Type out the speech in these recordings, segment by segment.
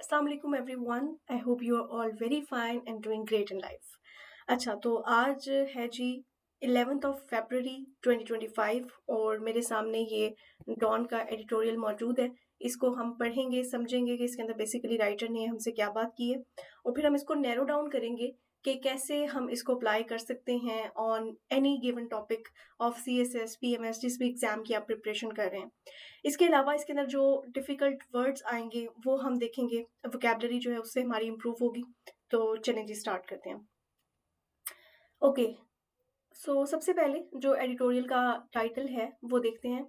अस्सलाम वालेकुम everyone. I hope you are all very fine and doing great in life. अच्छा, तो आज है जी 11th ऑफ फरवरी 2025 और मेरे सामने ये डॉन का एडिटोरियल मौजूद है। इसको हम पढ़ेंगे, समझेंगे कि इसके अंदर बेसिकली राइटर ने हमसे क्या बात की है और फिर हम इसको नैरो डाउन करेंगे कि कैसे हम इसको अप्लाई कर सकते हैं on any given topic of CSS PMS जिस भी एग्ज़ाम की आप प्रिपरेशन कर रहे हैं। इसके अलावा इसके अंदर जो डिफ़िकल्ट वर्ड्स आएँगे वो हम देखेंगे, वोकैब्युलरी जो है उससे हमारी इम्प्रूव होगी। तो चलें जी स्टार्ट करते हैं। ओके, सो सबसे पहले जो एडिटोरियल का टाइटल है वो देखते हैं,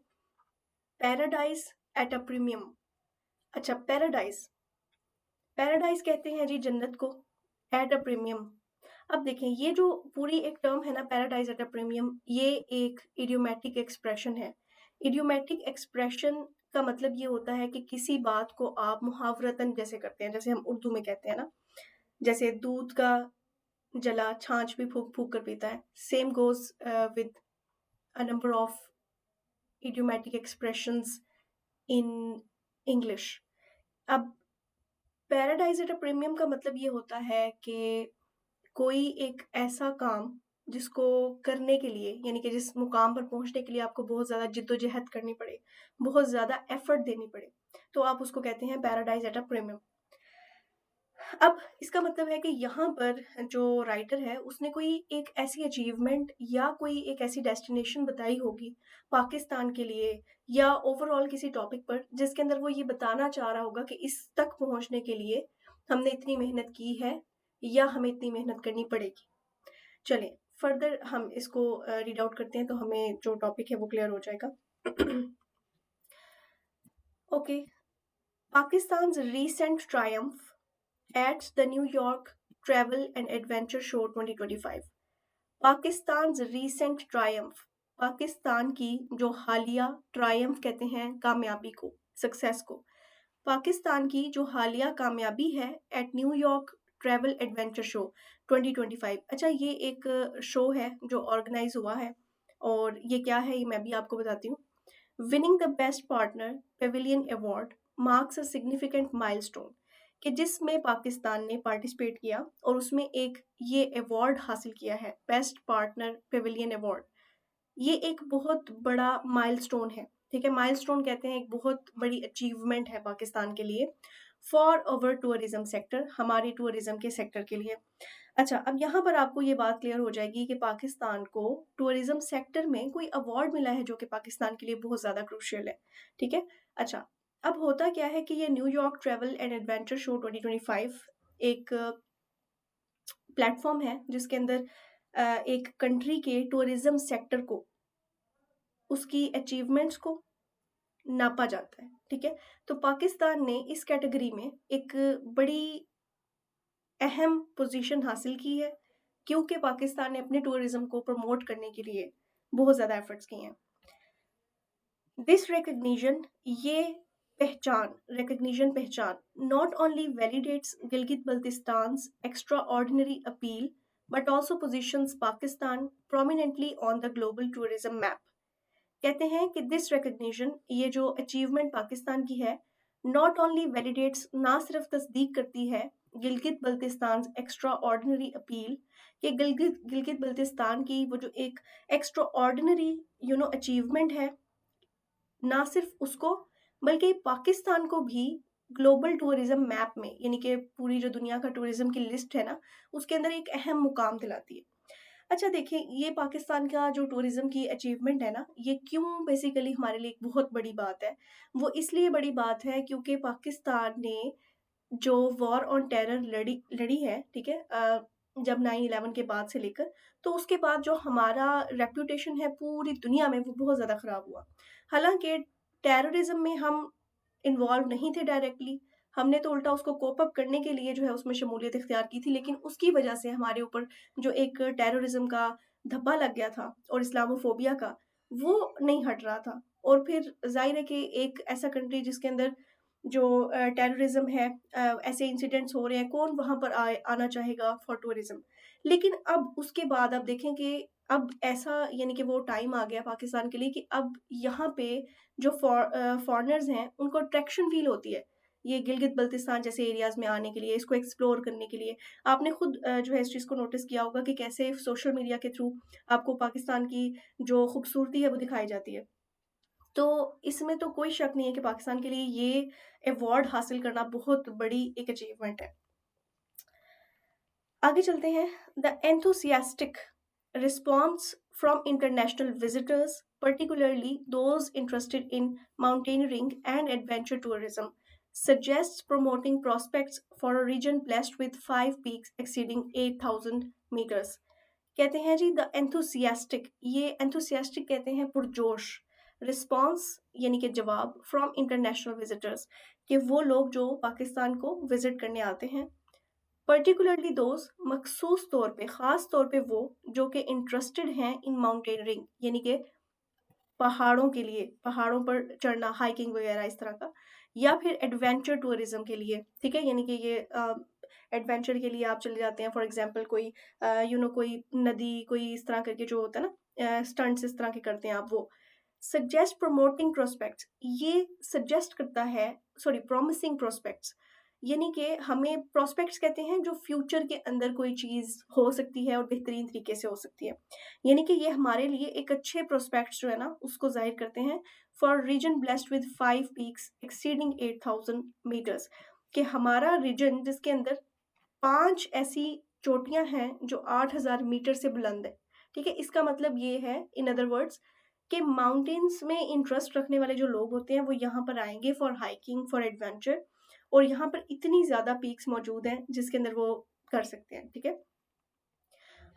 पैराडाइज़ एट अ प्रीमियम। अच्छा, पैराडाइज़ कहते हैं जी जन्नत को, एट अ प्रीमियम। अब देखें ये जो पूरी एक टर्म है ना पैराडाइज़ एट अ प्रीमियम, ये एक इडियोमैटिक एक्सप्रेशन है। इडियोमैटिक एक्सप्रेशन का मतलब ये होता है कि किसी बात को आप मुहावरतन जैसे करते हैं, जैसे हम उर्दू में कहते हैं ना, जैसे दूध का जला छाछ भी फूक फूक कर पीता है। Same goes with a number of idiomatic expressions in English. अब पैराडाइज एट अ प्रीमियम का मतलब ये होता है कि कोई एक ऐसा काम जिसको करने के लिए, यानी कि जिस मुकाम पर पहुंचने के लिए आपको बहुत ज़्यादा जिद्दोजहद करनी पड़े, बहुत ज़्यादा एफर्ट देनी पड़े, तो आप उसको कहते हैं पैराडाइज एट अ प्रीमियम। अब इसका मतलब है कि यहाँ पर जो राइटर है उसने कोई एक ऐसी अचीवमेंट या कोई एक ऐसी डेस्टिनेशन बताई होगी पाकिस्तान के लिए या ओवरऑल किसी टॉपिक पर, जिसके अंदर वो ये बताना चाह रहा होगा कि इस तक पहुँचने के लिए हमने इतनी मेहनत की है या हमें इतनी मेहनत करनी पड़ेगी। चलिए फर्दर हम इसको रीड आउट करते हैं तो हमें जो टॉपिक है वो क्लियर हो जाएगा। Okay, Pakistan recent triumph at the New York Travel and Adventure Show 2025। Pakistan recent triumph, Pakistan की जो हालिया ट्रायम्फ कहते हैं कामयाबी को, सक्सेस को, पाकिस्तान की जो हालिया कामयाबी है eight New York travel adventure show 2025। अच्छा, ये एक शो है जो ऑर्गेनाइज हुआ है और ये क्या है ये मैं भी आपको बताती हूँ। Winning the best partner Pavilion award marks a significant milestone, कि जिसमें पाकिस्तान ने पार्टिसिपेट किया और उसमें एक ये अवार्ड हासिल किया है, बेस्ट पार्टनर पेविलियन अवार्ड। ये एक बहुत बड़ा माइलस्टोन है, ठीक है। माइलस्टोन कहते हैं एक बहुत बड़ी अचीवमेंट है पाकिस्तान के लिए, फॉर अवर टूरिज्म सेक्टर, हमारे टूरिज्म के सेक्टर के लिए। अच्छा, अब यहाँ पर आपको ये बात क्लियर हो जाएगी कि पाकिस्तान को टूरिज्म सेक्टर में कोई अवार्ड मिला है जो कि पाकिस्तान के लिए बहुत ज़्यादा क्रूशियल है, ठीक है। अच्छा, अब होता क्या है कि ये New York travel and adventure show 2025 एक प्लेटफॉर्म है जिसके अंदर एक कंट्री के टूरिज्म सेक्टर को, उसकी अचीवमेंट्स को नापा जाता है, ठीक है। तो पाकिस्तान ने इस कैटेगरी में एक बड़ी अहम पोजीशन हासिल की है क्योंकि पाकिस्तान ने अपने टूरिज्म को प्रमोट करने के लिए बहुत ज़्यादा एफर्ट्स किए हैं। दिस रिकग्निशन, ये पहचान not only validates Gilgit Baltistan's extraordinary appeal but also positions Pakistan prominently on the global tourism map. कहते हैं कि दिस रिकग्निशन, ये जो अचीवमेंट पाकिस्तान की है, नॉट ओनली वैलिडेट्स, ना सिर्फ तस्दीक करती है Gilgit Baltistan extra ordinary appeal, कि गिलगित गिलगित बल्तिस्तान की वो जो एक एक्स्ट्रा ऑर्डिनरी अचीवमेंट है, ना सिर्फ उसको बल्कि पाकिस्तान को भी ग्लोबल टूरिज्म मैप में, यानी कि पूरी जो दुनिया का टूरिज्म की लिस्ट है ना, उसके अंदर एक अहम मुकाम दिलाती है। अच्छा देखिए, ये पाकिस्तान का जो टूरिज्म की अचीवमेंट है ना, ये क्यों बेसिकली हमारे लिए एक बहुत बड़ी बात है। वो इसलिए बड़ी बात है क्योंकि पाकिस्तान ने जो वॉर ऑन टेरर लड़ी लड़ी है, ठीक है, जब 9/11 के बाद से लेकर, तो उसके बाद जो हमारा रेप्यूटेशन है पूरी दुनिया में वो बहुत ज़्यादा ख़राब हुआ। हालाँकि टेररिज़्म में हम इन्वॉल्व नहीं थे डायरेक्टली, हमने तो उल्टा उसको कोप अप करने के लिए जो है उसमें शमूलियत इख्तियार की थी, लेकिन उसकी वजह से हमारे ऊपर जो एक टेररिज़्म का धब्बा लग गया था और इस्लामोफोबिया का, वो नहीं हट रहा था। और फिर ज़ाहिर है कि एक ऐसा कंट्री जिसके अंदर जो टेररिज़्म है, ऐसे इंसिडेंट्स हो रहे हैं, कौन वहाँ पर आना चाहेगा फॉर टूरिज़्म। लेकिन अब उसके बाद आप देखें कि अब ऐसा, यानी कि वो टाइम आ गया पाकिस्तान के लिए कि अब यहाँ पे जो फॉरेनर्स हैं उनको अट्रैक्शन फ़ील होती है ये गिलगित बल्तिस्तान जैसे एरियाज में आने के लिए, इसको एक्सप्लोर करने के लिए। आपने खुद जो है इस चीज़ को नोटिस किया होगा कि कैसे सोशल मीडिया के थ्रू आपको पाकिस्तान की जो खूबसूरती है वो दिखाई जाती है। तो इसमें तो कोई शक नहीं है कि पाकिस्तान के लिए ये अवार्ड हासिल करना बहुत बड़ी एक अचीवमेंट है। आगे चलते हैं। The enthusiastic response from international visitors, particularly those interested in mountaineering and adventure tourism, suggests promoting prospects for a region blessed with 5 peaks exceeding 8,000 meters. कहते हैं जी द एंथुसियास्टिक, ये एंथुसियास्टिक कहते हैं पुरजोश, रिस्पॉन्स यानी कि जवाब, फ्रॉम इंटरनेशनल विजिटर्स, कि वो लोग जो पाकिस्तान को विजिट करने आते हैं, पर्टिकुलरली दोज मखसूस तौर पे, ख़ास तौर पे वो जो कि इंटरेस्टेड हैं इन माउंटेनरिंग यानी कि पहाड़ों के लिए, पहाड़ों पर चढ़ना, हाइकिंग वगैरह इस तरह का, या फिर एडवेंचर टूरिज्म के लिए, ठीक है, यानी कि ये एडवेंचर के लिए आप चले जाते हैं, फॉर एग्जांपल कोई कोई नदी, कोई इस तरह करके जो होता है ना, स्टंट्स इस तरह के करते हैं आप, वो सजेस्ट प्रमोटिंग प्रोस्पेक्ट्स, ये सजेस्ट करता है, सॉरी प्रॉमिसिंग प्रोस्पेक्ट्स, यानी कि हमें प्रोस्पेक्ट्स कहते हैं जो फ्यूचर के अंदर कोई चीज़ हो सकती है और बेहतरीन तरीके से हो सकती है, यानी कि ये हमारे लिए एक अच्छे प्रोस्पेक्ट्स जो है ना उसको जाहिर करते हैं। For region blessed with 5 peaks exceeding 8,000 metres, कि हमारा रीजन जिसके अंदर 5 ऐसी चोटियां हैं जो 8,000 मीटर से बुलंद है, ठीक है। इसका मतलब ये है इन अदर वर्ड्स कि माउंटेन्स में इंटरेस्ट रखने वाले जो लोग होते हैं वो यहाँ पर आएंगे फॉर हाइकिंग, फॉर एडवेंचर, और यहाँ पर इतनी ज़्यादा पीक्स मौजूद हैं जिसके अंदर वो कर सकते हैं, ठीक है।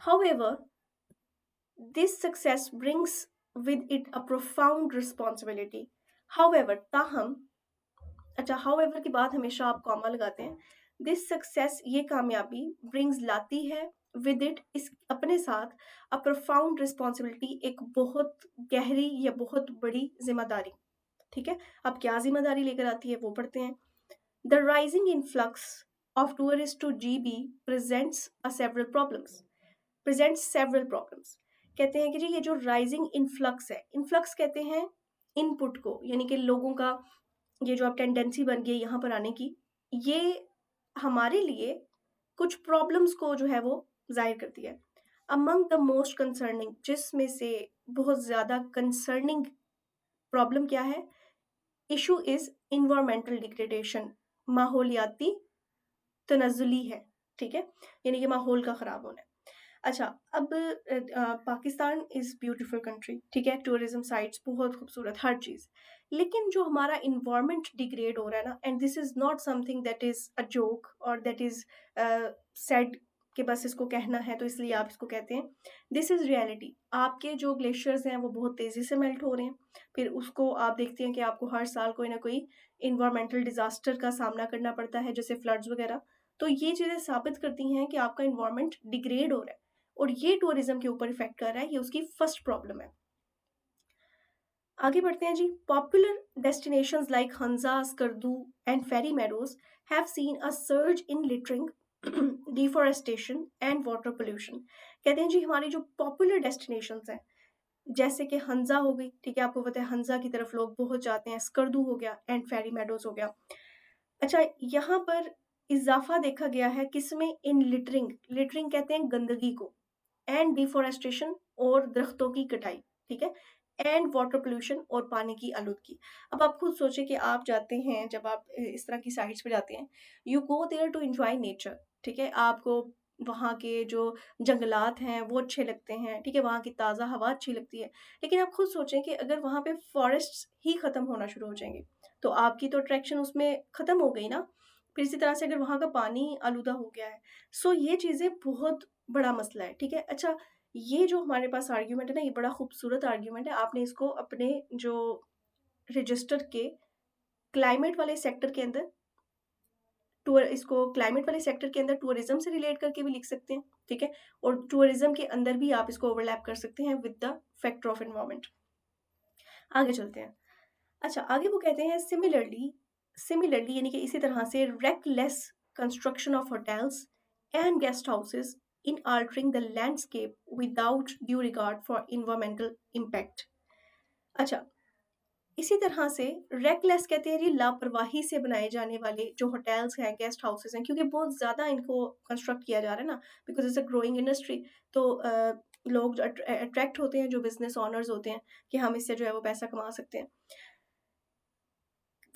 However this success brings with it a profound responsibility. However, ताहम, अच्छा हाउएवर के बाद हमेशा आप कॉमा लगाते हैं। दिस सक्सेस, ये कामयाबी, ब्रिंग्स लाती है, विद इट, इस अपने साथ, अ प्रोफाउंड रिस्पॉन्सिबिलिटी, एक बहुत गहरी या बहुत बड़ी जिम्मेदारी, ठीक है। अब क्या जिम्मेदारी लेकर आती है वो पढ़ते हैं। The rising influx of tourist two GB presents several problems. कहते हैं कि जी ये जो राइजिंग इनफ्लक्स है, इनफ्लक्स कहते हैं इनपुट को, यानी कि लोगों का ये जो अब टेंडेंसी बन गई है यहाँ पर आने की, ये हमारे लिए कुछ प्रॉब्लम्स को जो है वो जाहिर करती है। अमंग द मोस्ट कंसर्निंग, जिसमें से बहुत ज़्यादा कंसर्निंग प्रॉब्लम क्या है, इशू इज इन्वायरमेंटल डिग्रेडेशन, माहौलियाती तनज़ुली है, ठीक है, यानी कि माहौल का ख़राब होना है। अच्छा, अब पाकिस्तान इज़ ब्यूटीफुल कंट्री, ठीक है, टूरिज्म साइट्स बहुत खूबसूरत, हर चीज़, लेकिन जो हमारा इन्वायरमेंट डिग्रेड हो रहा है ना, and this is not something that is a joke और दैट इज़ सेड कि बस इसको कहना है तो इसलिए आप इसको कहते हैं, दिस इज़ रियलिटी। आपके जो ग्लेशियर्स हैं वो बहुत तेज़ी से मेल्ट हो रहे हैं, फिर उसको आप देखते हैं कि आपको हर साल कोई ना कोई इन्वायरमेंटल डिज़ास्टर का सामना करना पड़ता है, जैसे फ्लड्स वगैरह। तो ये चीज़ें साबित करती हैं कि आपका इन्वायरमेंट डिग्रेड हो रहा है और ये टूरिज्म के ऊपर इफेक्ट कर रहा है, ये उसकी फर्स्ट प्रॉब्लम है। आगे बढ़ते हैं जी। Popular destinations like Hunza, Skardu and Fairy Meadows have seen a surge in littering, deforestation and water pollution. कहते हैं जी हमारी जो पॉपुलर डेस्टिनेशंस हैं, जैसे कि हंजा हो गई, ठीक है, आपको पता है हंजा की तरफ लोग बहुत जाते हैं, स्कर्दू हो गया एंड फेरी मेडोज हो गया। अच्छा, यहाँ पर इजाफा देखा गया है किसमें, इन लिटरिंग, लिटरिंग कहते हैं गंदगी को, एंड डिफॉरेस्टेशन और दरख्तों की कटाई, ठीक है, एंड वाटर पोल्यूशन और पानी की आलूदगी। अब आप खुद सोचें कि आप जाते हैं, जब आप इस तरह की साइट्स पे जाते हैं, you go there to enjoy nature, ठीक है, आपको वहाँ के जो जंगलात हैं वो अच्छे लगते हैं, ठीक है, वहाँ की ताज़ा हवा अच्छी लगती है, लेकिन आप खुद सोचें कि अगर वहाँ पे फॉरेस्ट्स ही ख़त्म होना शुरू हो जाएंगे तो आपकी तो अट्रैक्शन उसमें ख़त्म हो गई ना। फिर इसी तरह से अगर वहाँ का पानी आलूदा हो गया है, सो ये चीज़ें बहुत बड़ा मसला है, ठीक है। अच्छा, ये जो हमारे पास आर्ग्यूमेंट है ना, ये बड़ा खूबसूरत आर्ग्यूमेंट है, आपने इसको अपने जो रजिस्टर के क्लाइमेट वाले सेक्टर के अंदर टूर इसको क्लाइमेट वाले सेक्टर के अंदर टूरिज्म से रिलेट करके भी लिख सकते हैं, ठीक है, और टूरिज्म के अंदर भी आप इसको ओवरलैप कर सकते हैं with the factor of environment. आगे चलते हैं। अच्छा, आगे वो कहते हैं सिमिलरली यानी कि इसी तरह से reckless construction of hotels and guest houses in altering the landscape without due regard for environmental impact. अच्छा, इसी तरह से रेकलेस कहते हैं जी लापरवाही से बनाए जाने वाले जो होटल्स हैं, गेस्ट हाउसेस हैं, क्योंकि बहुत ज़्यादा इनको कंस्ट्रक्ट किया जा रहा है ना, because it's a growing industry. तो लोग जो अट्रैक्ट होते हैं, जो बिजनेस ऑनर्स होते हैं, कि हम इससे जो है वो पैसा कमा सकते हैं।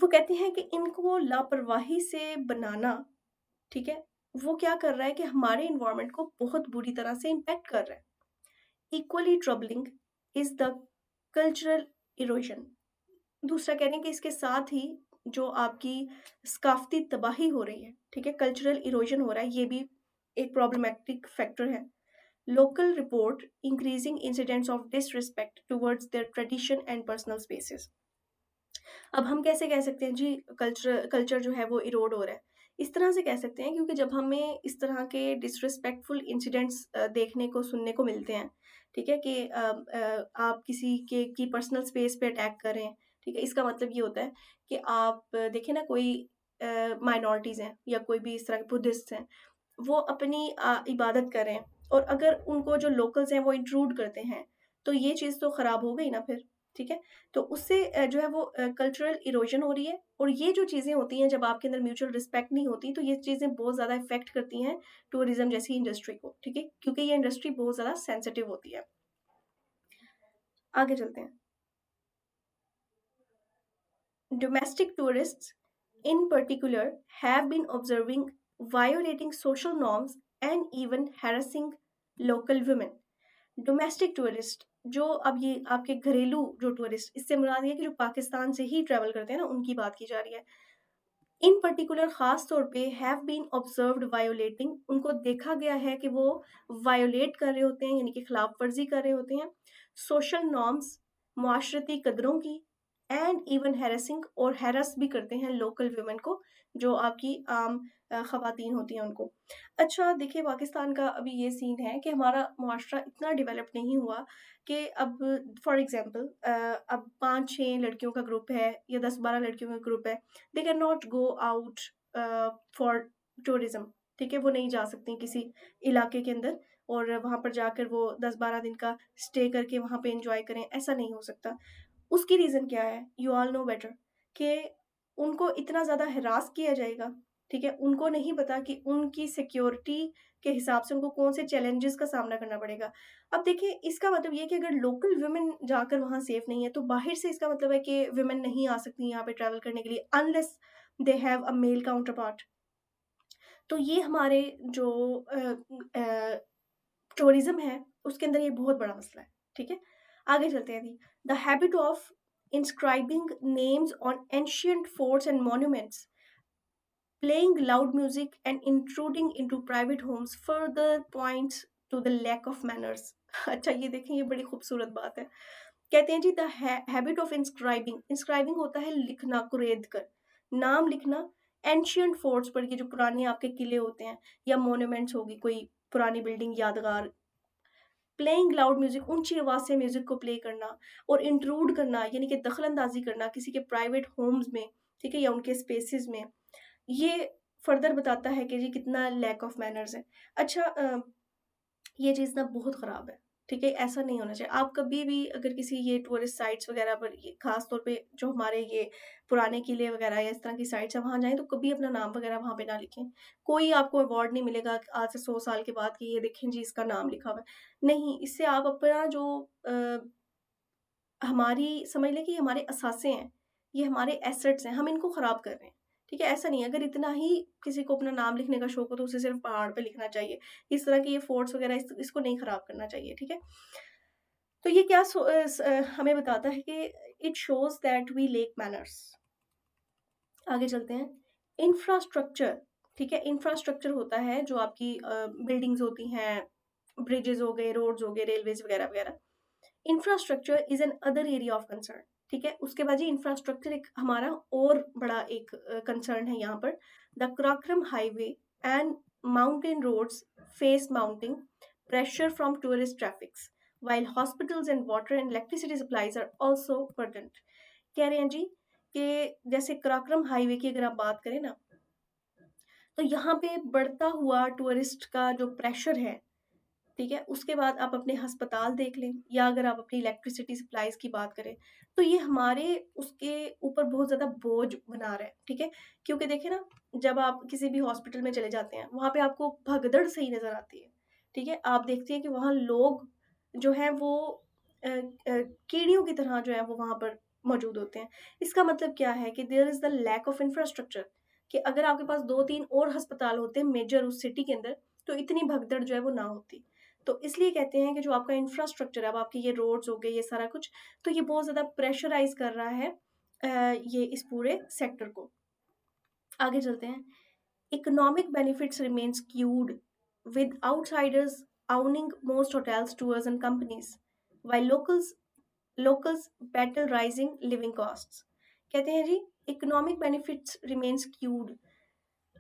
वो कहते हैं कि इनको लापरवाही से बनाना, ठीक है, वो क्या कर रहा है कि हमारे इन्वायरमेंट को बहुत बुरी तरह से इम्पैक्ट कर रहा है। Equally troubling is the cultural erosion. दूसरा कह रहे हैं कि इसके साथ ही जो आपकी सकाफ़ती तबाही हो रही है, ठीक है, कल्चरल इरोजन हो रहा है, ये भी एक प्रॉब्लमैटिक फैक्टर है। Local report increasing incidents of disrespect towards their tradition and personal spaces. अब हम कैसे कह सकते हैं जी कल्चर कल्चर जो है वो इरोड हो रहा है? इस तरह से कह सकते हैं, क्योंकि जब हमें इस तरह के डिसरिस्पेक्टफुल इंसिडेंट्स देखने को, सुनने को मिलते हैं, ठीक है, कि आप किसी के की पर्सनल स्पेस पे अटैक कर रहे हैं, ठीक है, इसका मतलब ये होता है कि आप देखिए ना, कोई माइनॉरिटीज़ हैं या कोई भी इस तरह के बुद्धिस्ट हैं, वो अपनी इबादत कर रहे हैं, और अगर उनको जो लोकल्स हैं वो इंट्रूड करते हैं, तो ये चीज़ तो ख़राब हो गई ना फिर, ठीक है? तो उससे जो है वो कल्चरल इरोजन हो रही है, और ये जो चीज़ें होती हैं, जब आपके अंदर म्यूचुअल रिस्पेक्ट नहीं होती, तो ये चीज़ें बहुत ज़्यादा इफ़ेक्ट करती हैं टूरिज़्म जैसी इंडस्ट्री को, ठीक है? क्योंकि ये इंडस्ट्री बहुत ज़्यादा सेंसिटिव होती है। आगे चलते हैं। Domestic tourists, in particular, have been observing violating social norms and even harassing local women. Domestic tourist, जो अब ये आपके घरेलू जो टूरिस्ट, इससे मुराद ये है कि जो पाकिस्तान से ही ट्रैवल करते हैं ना, उनकी बात की जा रही है। इन पर्टिकुलर ख़ास तौर पे हैव बीन ऑब्जर्व्ड वायोलेटिंग, उनको देखा गया है कि वो वायोलेट कर रहे होते हैं, यानी कि खिलाफ वर्जी कर रहे होते हैं सोशल नॉर्म्स, मुआशरती कदरों की, एंड इवन हैरेसिंग, और हैरस भी करते हैं लोकल वुमेन को, जो आपकी आम ख़वातीन होती हैं उनको। अच्छा देखिए, पाकिस्तान का अभी ये सीन है कि हमारा मुआशरा इतना डेवलप नहीं हुआ कि अब फॉर एग्ज़ाम्पल अब 5-6 लड़कियों का ग्रुप है या 10-12 लड़कियों का ग्रुप है, they can not go out for tourism, ठीक है, वो नहीं जा सकती किसी इलाके के अंदर और वहाँ पर जाकर वो 10-12 दिन का स्टे करके वहाँ पे एंजॉय करें, ऐसा नहीं हो सकता। उसकी रीज़न क्या है? यू ऑल नो बेटर, कि उनको इतना ज़्यादा हरास किया जाएगा, ठीक है? उनको नहीं पता कि उनकी सिक्योरिटी के हिसाब से उनको कौन से चैलेंजेस का सामना करना पड़ेगा। अब देखिए, इसका मतलब ये है कि अगर लोकल वुमेन जाकर वहाँ सेफ नहीं है, तो बाहर से इसका मतलब है कि वुमेन नहीं आ सकती यहाँ पे ट्रैवल करने के लिए, unless they have a male counterpart. तो ये हमारे जो टूरिज़्म है, उसके अंदर ये बहुत बड़ा मसला है, ठीक है? आगे चलते हैं जी। The habit of inscribing names on ancient forts and monuments, playing loud music and intruding into private homes further points to the lack of manners। अच्छा ये देखें, ये बड़ी खूबसूरत बात है। कहते हैं जी द हैबिट ऑफ इंस्क्राइबिंग, इंस्क्राइबिंग होता है लिखना, कुरेद कर, नाम लिखना एंशियंट फोर्ट्स पर, ये जो पुराने आपके किले होते हैं या मोन्यूमेंट्स होगी, कोई पुरानी बिल्डिंग यादगार। प्लेइंग लाउड म्यूजिक, ऊंची आवाज से म्यूजिक को प्ले करना, और इंट्रूड करना यानी कि दखल अंदाजी करना किसी के प्राइवेट होम्स में, ठीक है, या उनके स्पेसेस में, ये फर्दर बताता है कि जी कितना लैक ऑफ मैनर्स है। अच्छा ये चीज़ ना बहुत ख़राब है, ठीक है? ऐसा नहीं होना चाहिए। आप कभी भी अगर किसी ये टूरिस्ट साइट्स वग़ैरह पर, ये ख़ास तौर पे जो हमारे ये पुराने किले वग़ैरह या इस तरह की साइट्स हैं, वहाँ जाएँ तो कभी अपना नाम वग़ैरह वहाँ पे ना लिखें। कोई आपको अवार्ड नहीं मिलेगा आज से 100 साल के बाद कि ये देखें जी इसका नाम लिखा हुआ है। नहीं, इससे आप अपना जो हमारी समझ लें कि हमारे असासे हैं, ये हमारे एसेट्स हैं, हम इनको ख़राब कर रहे हैं, ठीक है? ऐसा नहीं है, अगर इतना ही किसी को अपना नाम लिखने का शौक हो तो उसे सिर्फ़ पहाड़ पे लिखना चाहिए। इस तरह के ये फोर्ट्स वग़ैरह इसको नहीं ख़राब करना चाहिए, ठीक है? तो ये क्या हमें बताता है कि it shows that we lack manners. आगे चलते हैं। इंफ्रास्ट्रक्चर, ठीक है? इंफ्रास्ट्रक्चर होता है जो आपकी बिल्डिंग्स होती हैं, ब्रिजेज़ हो गए, रोड्स हो गए, रेलवेज़ वग़ैरह, वग़ैरह। Infrastructure is an other area of concern, ठीक है? उसके बाद जी इंफ्रास्ट्रक्चर एक हमारा और बड़ा एक कंसर्न है यहाँ पर। The Karakoram highway and mountain roads face mounting pressure from tourist traffics, while hospitals and water and electricity supplies are also burdened। कह रहे हैं जी कि जैसे कराक्रम हाईवे की अगर आप बात करें ना, तो यहाँ पे बढ़ता हुआ टूरिस्ट का जो प्रेशर है, ठीक है, उसके बाद आप अपने अस्पताल देख लें, या अगर आप अपनी इलेक्ट्रिसिटी सप्लाईज की बात करें, तो ये हमारे उसके ऊपर बहुत ज़्यादा बोझ बना रहा है। ठीक है, क्योंकि देखिए ना, जब आप किसी भी हॉस्पिटल में चले जाते हैं, वहाँ पे आपको भगदड़ सही नज़र आती है। ठीक है, आप देखते हैं कि वहाँ लोग जो हैं वो कीड़ियों की तरह जो है वो वहाँ पर मौजूद होते हैं। इसका मतलब क्या है कि there is the lack of infrastructure, कि अगर आपके पास 2-3 और अस्पताल होते मेजर उस सिटी के अंदर, तो इतनी भगदड़ जो है वो ना होती। तो इसलिए कहते हैं कि जो आपका इंफ्रास्ट्रक्चर है, अब आपके ये रोड्स हो गए, ये सारा कुछ, तो ये बहुत ज़्यादा प्रेशराइज़ कर रहा है ये इस पूरे सेक्टर को। आगे चलते हैं। Economic benefits remain skewed with outsiders owning most hotels, tours and companies, while locals battle rising living costs। कहते हैं जी, इकोनॉमिक बेनिफिट्स रिमेन skewed।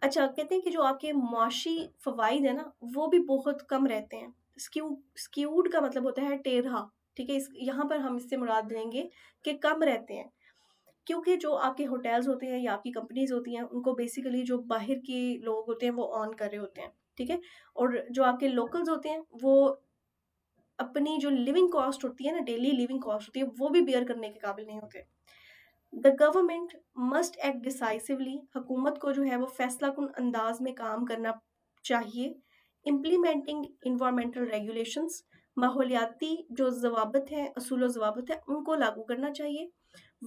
अच्छा, कहते हैं कि जो आपके मुआशी फ़वाइद है ना, वो भी बहुत कम रहते हैं। स्क्यूड का मतलब होता है टेढ़ा, ठीक है? यहाँ पर हम इससे मुराद लेंगे कि कम रहते हैं, क्योंकि जो आपके होटल्स होते हैं या आपकी कंपनीज़ होती हैं, उनको बेसिकली जो बाहर के लोग होते हैं, वो ऑन कर रहे होते हैं, ठीक है? और जो आपके लोकल्स होते हैं, वो अपनी जो लिविंग कॉस्ट होती है ना, डेली लिविंग कॉस्ट होती है, वो भी बेयर करने के काबिल नहीं होते। The government must act decisively, हुकूमत को जो है वो फैसलाकुन अंदाज में काम करना चाहिए। इम्प्लीमेंटिंग इन्वायरमेंटल रेगुलेशंस, माहौलियाती जो ज़वाबित हैं, असूल ज़वाबित हैं, उनको लागू करना चाहिए।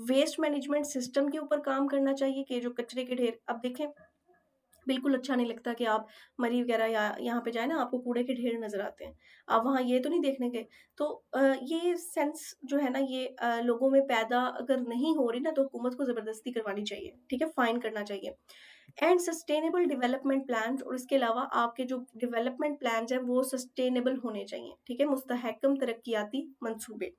वेस्ट मैनेजमेंट सिस्टम के ऊपर काम करना चाहिए कि जो कचरे के ढेर, अब देखें, बिल्कुल अच्छा नहीं लगता कि आप मरी वगैरह या यहाँ पे जाए ना, आपको कूड़े के ढेर नज़र आते हैं। आप वहाँ ये तो नहीं देखने गए। तो ये सेंस जो है ना, ये लोगों में पैदा अगर नहीं हो रही ना, तो हुकूमत को ज़बरदस्ती करवानी चाहिए, ठीक है? फ़ाइन करना चाहिए। एंड सस्टेनेबल डेवलपमेंट प्लान्स, और इसके अलावा आपके जो डेवलपमेंट प्लान्स हैं वो सस्टेनेबल होने चाहिए, ठीक है? मुस्तहकम तरक्याती मंसूबे।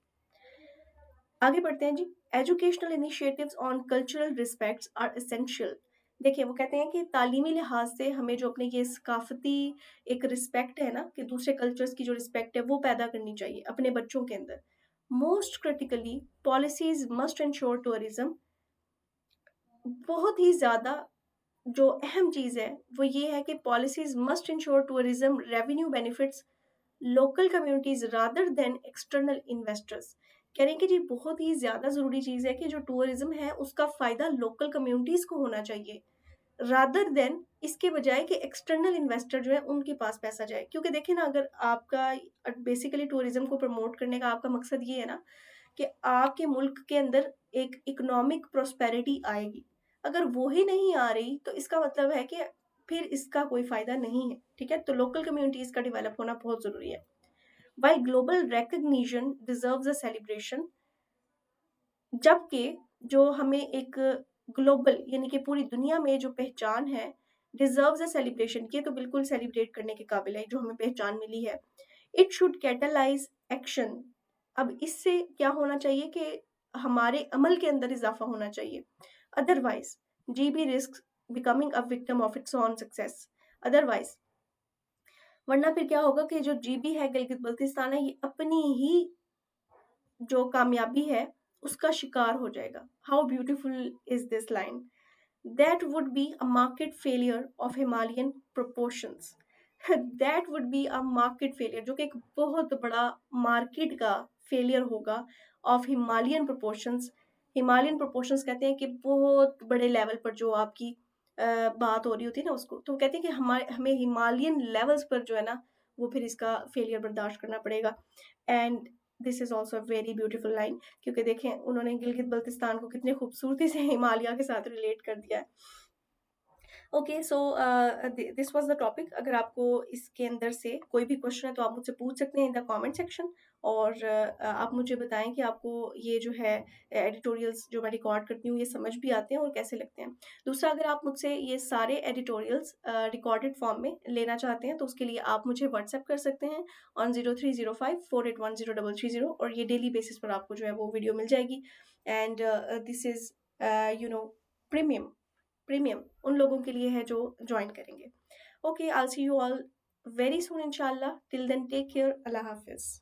आगे बढ़ते हैं जी। Educational initiatives on cultural respects are essential. देखिए, वो कहते हैं कि तालीमी लिहाज से हमें जो अपने ये सकाफती एक रिस्पेक्ट है ना, कि दूसरे कल्चर्स की जो रिस्पेक्ट है वो पैदा करनी चाहिए अपने बच्चों के अंदर। Most critically, policies must ensure tourism. बहुत ही ज़्यादा जो अहम चीज़ है वो ये है कि policies must ensure tourism revenue benefits local communities rather than external investors. कह रहे हैं कि जी बहुत ही ज़्यादा ज़रूरी चीज़ है कि जो टूरिज्म है उसका फ़ायदा लोकल कम्युनिटीज़ को होना चाहिए, रादर देन इसके बजाय कि एक्सटर्नल इन्वेस्टर जो है उनके पास पैसा जाए। क्योंकि देखिए ना, अगर आपका बेसिकली टूरिज्म को प्रमोट करने का आपका मकसद ये है ना कि आपके मुल्क के अंदर एक इकोनॉमिक प्रोस्पेरिटी आएगी, अगर वो ही नहीं आ रही तो इसका मतलब है कि फिर इसका कोई फ़ायदा नहीं है, ठीक है? तो लोकल कम्युनिटीज़ का डेवलप होना बहुत ज़रूरी है। While global recognition deserves a celebration, जबकि जो हमें एक ग्लोबल यानी कि पूरी दुनिया में जो पहचान है, डिजर्व्स अ सेलिब्रेशन, की तो बिल्कुल सेलिब्रेट करने के काबिल है जो हमें पहचान मिली है। It should catalyse action. अब इससे क्या होना चाहिए कि हमारे अमल के अंदर इजाफा होना चाहिए। Otherwise GB risk becoming a victim of its own success. Otherwise, वरना फिर क्या होगा कि जो जीबी है, गिलगित बल्तिस्तान है, ये अपनी ही जो कामयाबी है उसका शिकार हो जाएगा। How beautiful is this line. That would be a market failure of Himalayan proportions. That would be a market failure, जो कि एक बहुत बड़ा मार्केट का फेलियर होगा of Himalayan proportions. Himalayan proportions कहते हैं कि बहुत बड़े लेवल पर जो आपकी बात हो रही होती है ना उसको, तो कहते हैं कि हमें हिमालयन लेवल्स पर जो है ना वो फिर इसका फेलियर बर्दाश्त करना पड़ेगा। And this is also a very beautiful line, क्योंकि देखें उन्होंने गिलगित बल्तिस्तान को कितनी खूबसूरती से हिमालय के साथ रिलेट कर दिया है। Okay, so this was the topic. अगर आपको इसके अंदर से कोई भी क्वेश्चन है तो आप मुझसे पूछ सकते हैं इन द कमेंट सेक्शन, और आप मुझे बताएं कि आपको ये जो है एडिटोरियल्स जो मैं रिकॉर्ड करती हूँ ये समझ भी आते हैं और कैसे लगते हैं। दूसरा, अगर आप मुझसे ये सारे एडिटोरियल्स रिकॉर्डेड फॉर्म में लेना चाहते हैं तो उसके लिए आप मुझे व्हाट्सएप कर सकते हैं ऑन 0305481033, और ये डेली बेसिस पर आपको जो है वो वीडियो मिल जाएगी। And this is you know premium. Premium उन लोगों के लिए है जो ज्वाइन करेंगे। Okay, I see you all very soon इंशाल्लाह। टिल देन टेक केयर, अल्लाह हाफिज।